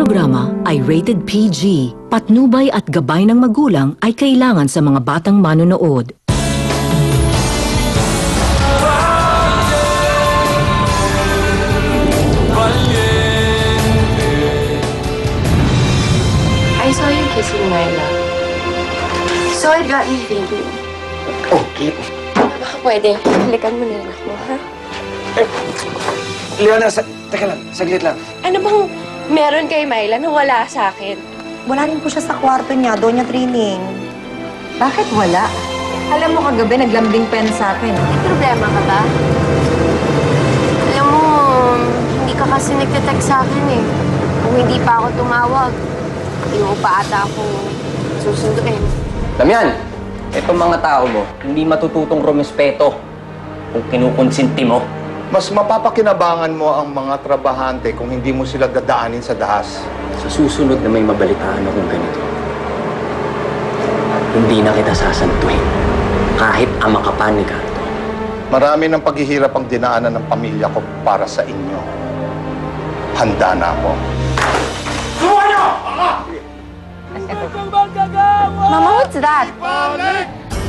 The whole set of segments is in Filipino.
programa ay rated PG. Patnubay at gabay ng magulang ay kailangan sa mga batang manonood. I saw you kissing Myla. So it got me thinking. Okay. Baka pwede, halikan mo na anak mo, ha? Leona, teka lang, saglit lang. Ano bang meron kay Myla na wala sa akin? Wala rin po siya sa kwarto niya, Doña Trining. Bakit wala? Alam mo, kagabi naglambing pen sa akin. May problema ka ba? Alam mo, hindi ka kasi nagte-text sa akin eh. Kung hindi pa ako tumawag, hindi mo pa ata ako susunduin. Damian, itong mga tao mo, hindi matututong rumespeto kung kinukonsinti mo. Mas mapapakinabangan mo ang mga trabahante kung hindi mo sila dadaanin sa dahas. Sa susunod na may mabalitaan akong ganito, hindi na kita sasantuin. Kahit ama ka pa ni Carlo. Marami ng paghihirap ang dinaanan ng pamilya ko para sa inyo. Handa na ako. Mama, what's that?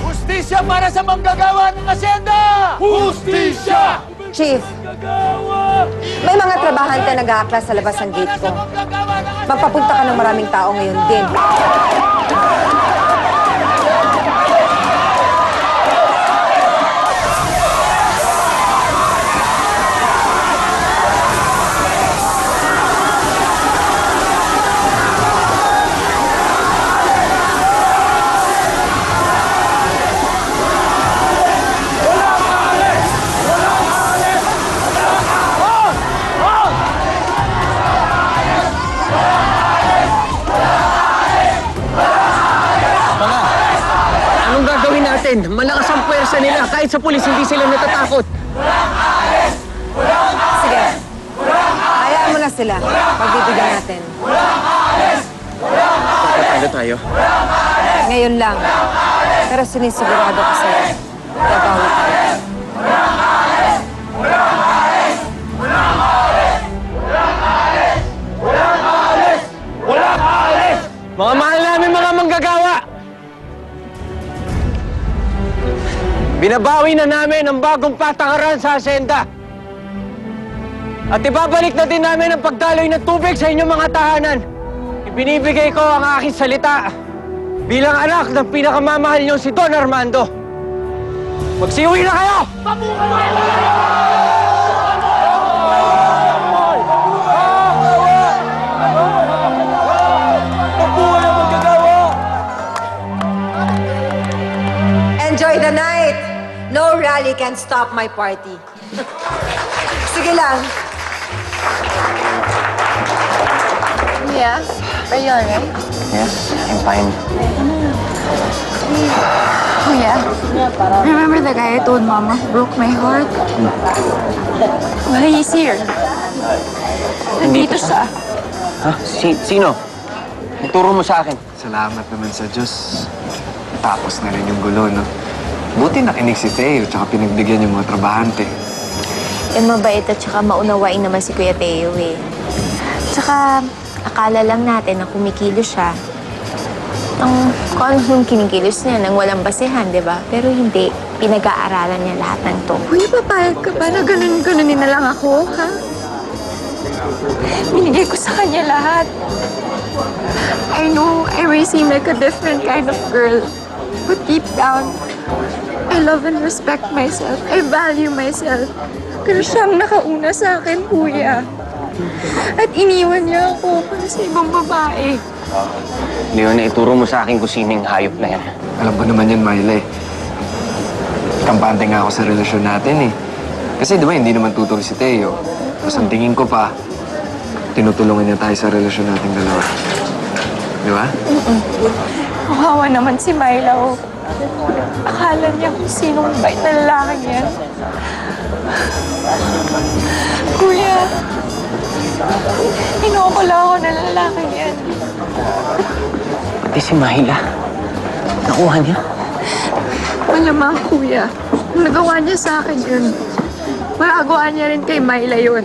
Hustisya para sa manggagawa ng asyenda! Hustisya! Chief, may mga trabahante nag-aaklas sa labas ng gate ko. Magpapunta ka ng maraming tao ngayon din. Malakas ang pwersa nila. Kahit sa pulis, hindi sila natatakot. Sige, hayaan mo na sila. Pagbibigyan natin. Tatalo tayo. Ngayon lang. Pero sinisigurado ko sa'yo. Babawi tayo. Mga mahal namin mga manggagawa! Binabawi na namin ang bagong patakaran sa asyenda. At ibabalik na din namin ang pagdaloy ng tubig sa inyong mga tahanan. Ibinibigay ko ang aking salita bilang anak ng pinakamamahal niyo si Don Armando. Magsiuwi na kayo! Enjoy the night! No rally can stop my party. Sige lang. Yeah? Are you alright? Yes, I'm fine. Oh, yeah? Remember the guy I told Mama broke my heart? Well, he's here. Nandito siya. Ha? Sino? Ituro mo sa akin. Salamat naman sa Diyos. Tapos na rin yung gulo, no? Buti nakinig si Theo, tsaka pinagbigyan yung mga trabahante. Mabait at tsaka maunawain naman si Kuya Theo eh. Tsaka, akala lang natin na kumikilos siya. Kung anong kinikilos niya nang walang basehan, di ba? Pero hindi. Pinag-aaralan niya lahat ng to. Kuya, papayag ka ba na ganunin na lang ako, ha? Binigay ko sa kanya lahat. I know I may seem like a different kind of girl. But deep down, I love and respect myself. I value myself. Pero siyang nakauna sa akin, Kuya. At iniwan niya ako para sa ibang babae. Leona, ituro mo sa akin kung sino yung hayop na yan. Alam ko naman yan, Myla, eh. Kampante nga ako sa relasyon natin, eh. Kasi, di ba, hindi naman tutuloy si Theo. Tapos ang tingin ko pa, tinutulungan niya tayo sa relasyon nating dalawa. Di ba? Kawawa naman si Myla, oh. Akala niya kung sinong bait na lalaki yan. Kuya, inokula ako na lalaki yan. Pati si Myla. Nakuha niya. Malamang, Kuya. Kung nagawa niya sa akin yun, magagawa niya rin kay Myla yun.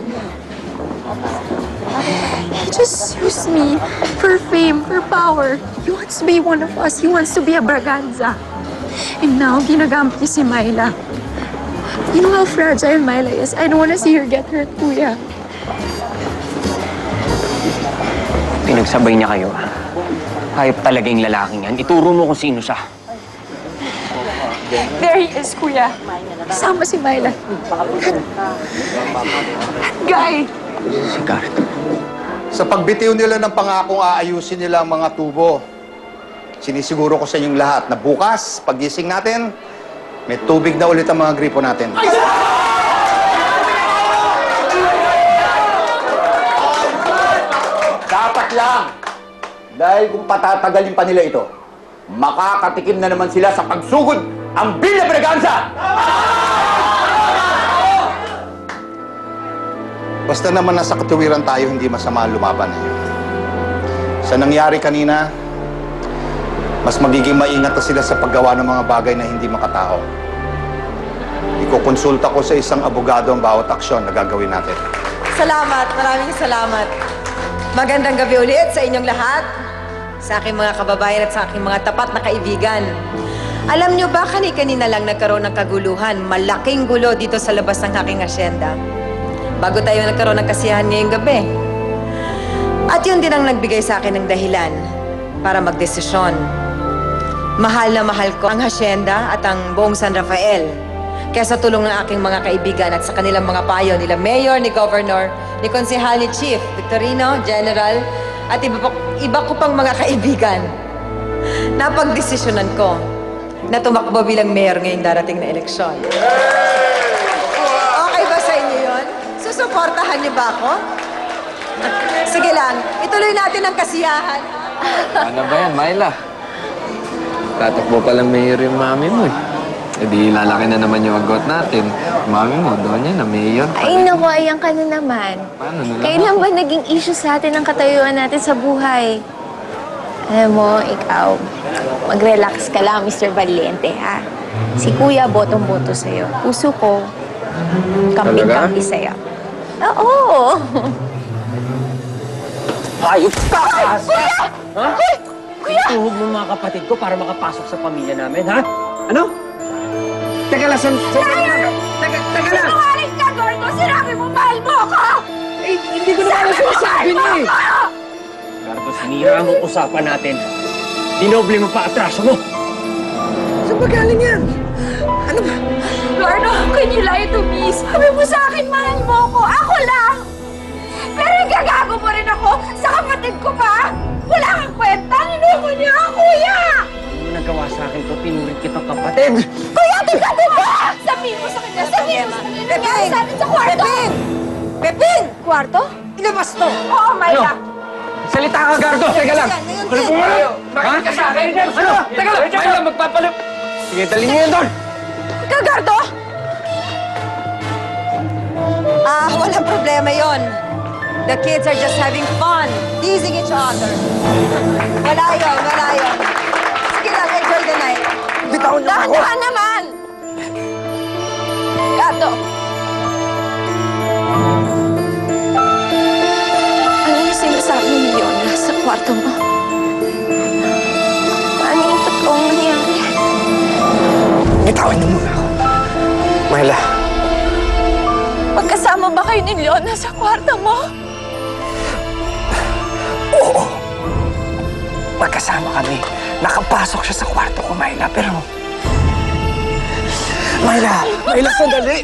He just used me for fame, for power. He wants to be one of us. He wants to be a Braganza. And now, ginagamit niya si Myla. You know how fragile Myla is. I don't want to see her get hurt, Kuya. Pinagsabay niya kayo. Hayop talaga yung lalaking yan. Ituro mo kung sino siya. There he is, Kuya. Kasama si Myla. Guy! Si Garth. Sa pagbitiw nila ng pangakong aayusin nila ang mga tubo, sinisiguro ko sa inyong lahat na bukas, pagising natin, may tubig na ulit ang mga gripo natin. Dapat lang! Dahil kung patatagalin pa nila ito, makakatikim na naman sila sa pagsugod ang Villa Braganza! Basta naman nasa katuwiran tayo, hindi masama lumaban. Sa nangyari kanina, mas magiging maingat na sila sa paggawa ng mga bagay na hindi makatao. Ikukonsulta ko sa isang abogado ang bawat aksyon na gagawin natin. Salamat, maraming salamat. Magandang gabi ulit sa inyong lahat, sa aking mga kababayan at sa aking mga tapat na kaibigan. Alam nyo ba, kanina lang nagkaroon ng kaguluhan, malaking gulo dito sa labas ng aking asyenda. Bago tayo nagkaroon ng kasiyahan ngayong gabi. At yun din ang nagbigay sa akin ng dahilan para magdesisyon. Mahal na mahal ko ang hasyenda at ang buong San Rafael. Kaya sa tulong ng aking mga kaibigan at sa kanilang mga payo, nila Mayor, ni Governor, ni Konsehal, ni Chief, Victorino, General, at iba ko pang mga kaibigan, napagdesisyonan ko na tumakbo bilang mayor ngayong darating na eleksyon. Okay ba sa inyo yun? Susuportahan niyo ba ako? Sige lang, ituloy natin ang kasiyahan. Ano ba yan, Myla? Tatakbo palang mayor yung mami mo eh. E di lalaki na naman yung agot natin. Mami mo, doon yan na mayor. Ay, naku, ayan ka na naman. Paano na Kailan ba naging issue sa atin ang katayuan natin sa buhay? Alam mo, ikaw, mag-relax ka lang, Mr. Valiente, ha? Si Kuya, botong-boto sa'yo. Puso ko, kampi-kampi sa'yo. Oo! Hayop ka! Kuya! Ha? Kuya! Tuhog mo mga kapatid ko para makapasok sa pamilya namin, ha? Ano? Teka lang, Teka lang! Sinungaling ka, Gordo! Sinabi mo, mahal mo ako! Eh, hindi ko naman sinasabi niya eh! Gardo, sinira mo usapan natin. Dinoble mo pa atraso mo. Saan ba galing yan? Ano ba? Gordo, can you lie to me? Sabi mo sa akin, mahal mo ako. Ako lang! Pero igagago mo rin ako sa kapatid ko pa! Wala kang kwenta! Ninuko niya ako, Kuya! Ano nagawa sa akin to? Pinurit kitang kapatid! Kuya, tignan mo! Sabihin mo sa kanya! Sabihin mo sa kanya! Nangyari sa atin sa kwarto! Pepin! Pepin! Kwarto? Ilabas to! Oo, Myla! Salita ka, Gardo! Teka lang! Ngayon, Ano po kayo? Bakit ka sa akin? Ano? Teka lang! May lang magpapalip! Sige, dalhin niyo yan doon! Ikaw, Gardo! Walang problema yon. The kids are just having fun, teasing each other. Wala yun, wala yun. Sige lang, enjoy the night. Bitawan niyo ako! Dahan naman! Gardo! Ano yung sinasabi ni Leona sa kwarto mo? Ano yung totoong nangyari? Bitawan niyo muna ako. Myla. Magkasama ba kayo ni Leona sa kwarto mo? Oo. Magkasama kami. Nakapasok siya sa kwarto ko, Myla. Pero... Myla! Myla, sandali!